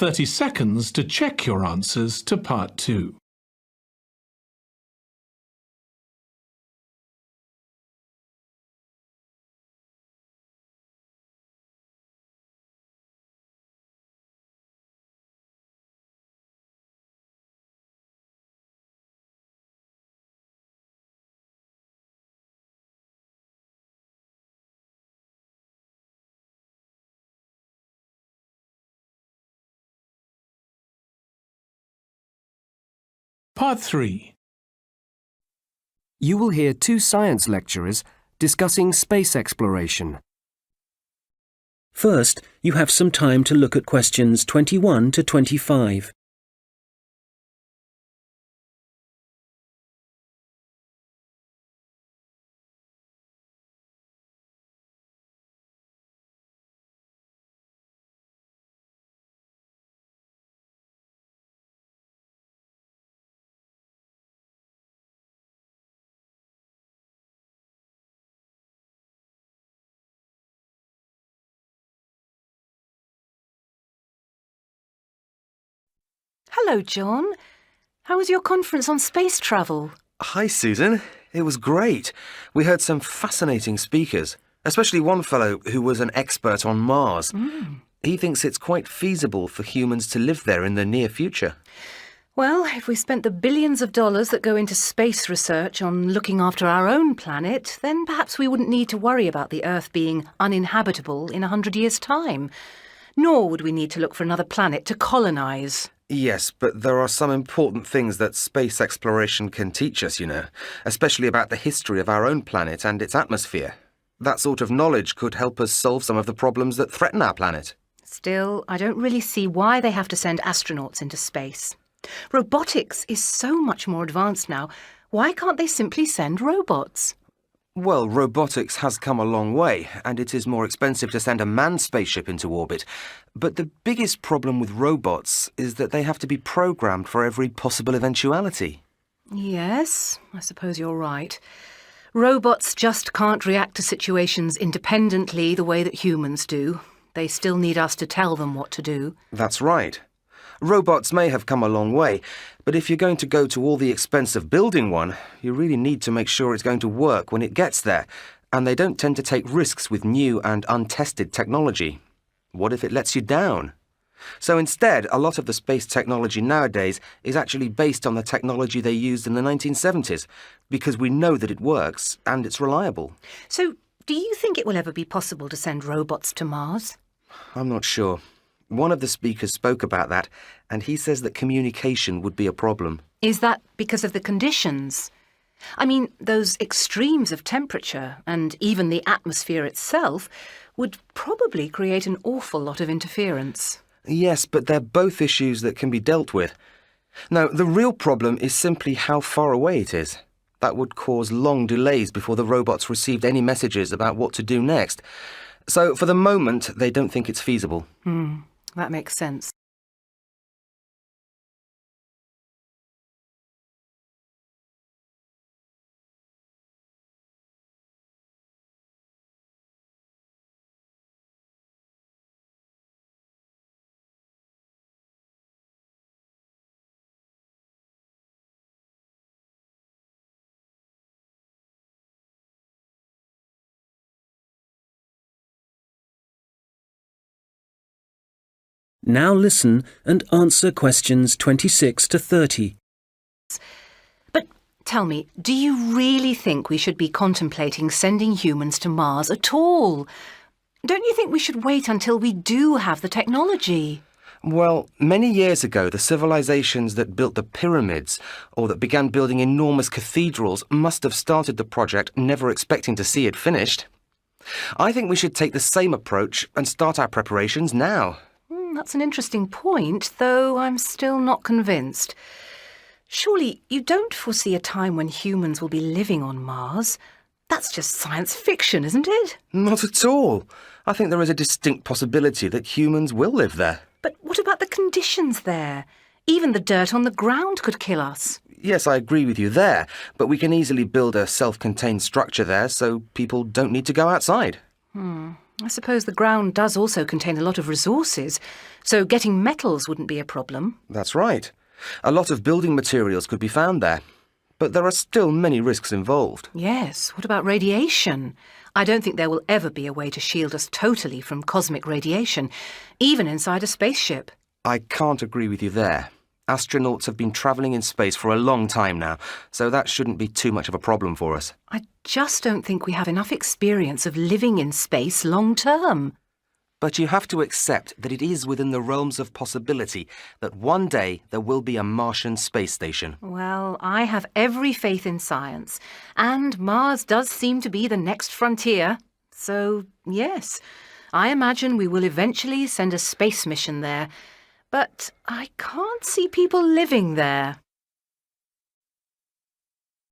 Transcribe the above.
30 seconds to check your answers to Part 2. Part 3. You will hear two science lecturers discussing space exploration. First, you have some time to look at questions 21 to 25. Hello, John. How was your conference on space travel? Hi, Susan. It was great. We heard some fascinating speakers, especially one fellow who was an expert on Mars. He thinks it's quite feasible for humans to live there in the near future. Well, if we spent the billions of dollars that go into space research on looking after our own planet, then perhaps we wouldn't need to worry about the Earth being uninhabitable in 100 years' time. Nor would we need to look for another planet to colonise. Yes, but there are some important things that space exploration can teach us, especially about the history of our own planet and its atmosphere. That sort of knowledge could help us solve some of the problems that threaten our planet. Still, I don't really see why they have to send astronauts into space. Robotics is so much more advanced now. Why can't they simply send robots? Well, robotics has come a long way, and it is more expensive to send a manned spaceship into orbit. But the biggest problem with robots is that they have to be programmed for every possible eventuality. Yes, I suppose you're right. Robots just can't react to situations independently the way that humans do. They still need us to tell them what to do. That's right. Robots may have come a long way, but if you're going to go to all the expense of building one, you really need to make sure it's going to work when it gets there, and they don't tend to take risks with new and untested technology. What if it lets you down? So instead, a lot of the space technology nowadays is actually based on the technology they used in the 1970s, because we know that it works and it's reliable. So, do you think it will ever be possible to send robots to Mars? I'm not sure. One of the speakers spoke about that, and he says that communication would be a problem. Is that because of the conditions? I mean, those extremes of temperature and even the atmosphere itself would probably create an awful lot of interference. Yes, but they're both issues that can be dealt with. Now, the real problem is simply how far away it is. That would cause long delays before the robots received any messages about what to do next. So, for the moment, they don't think it's feasible. That makes sense. Now listen and answer questions 26 to 30. But tell me, do you really think we should be contemplating sending humans to Mars at all? Don't you think we should wait until we do have the technology? Well, many years ago, the civilizations that built the pyramids or that began building enormous cathedrals must have started the project never expecting to see it finished. I think we should take the same approach and start our preparations now. That's an interesting point, though I'm still not convinced. Surely you don't foresee a time when humans will be living on Mars? That's just science fiction, isn't it? Not at all. I think there is a distinct possibility that humans will live there. But what about the conditions there? Even the dirt on the ground could kill us. Yes, I agree with you there, but we can easily build a self-contained structure there so people don't need to go outside. I suppose the ground does also contain a lot of resources, so getting metals wouldn't be a problem. That's right. A lot of building materials could be found there. But there are still many risks involved. Yes, what about radiation? I don't think there will ever be a way to shield us totally from cosmic radiation, even inside a spaceship. I can't agree with you there. Astronauts have been travelling in space for a long time now, so that shouldn't be too much of a problem for us. I just don't think we have enough experience of living in space long term. But you have to accept that it is within the realms of possibility that one day there will be a Martian space station. Well, I have every faith in science, and Mars does seem to be the next frontier. So, yes, I imagine we will eventually send a space mission there. But I can't see people living there.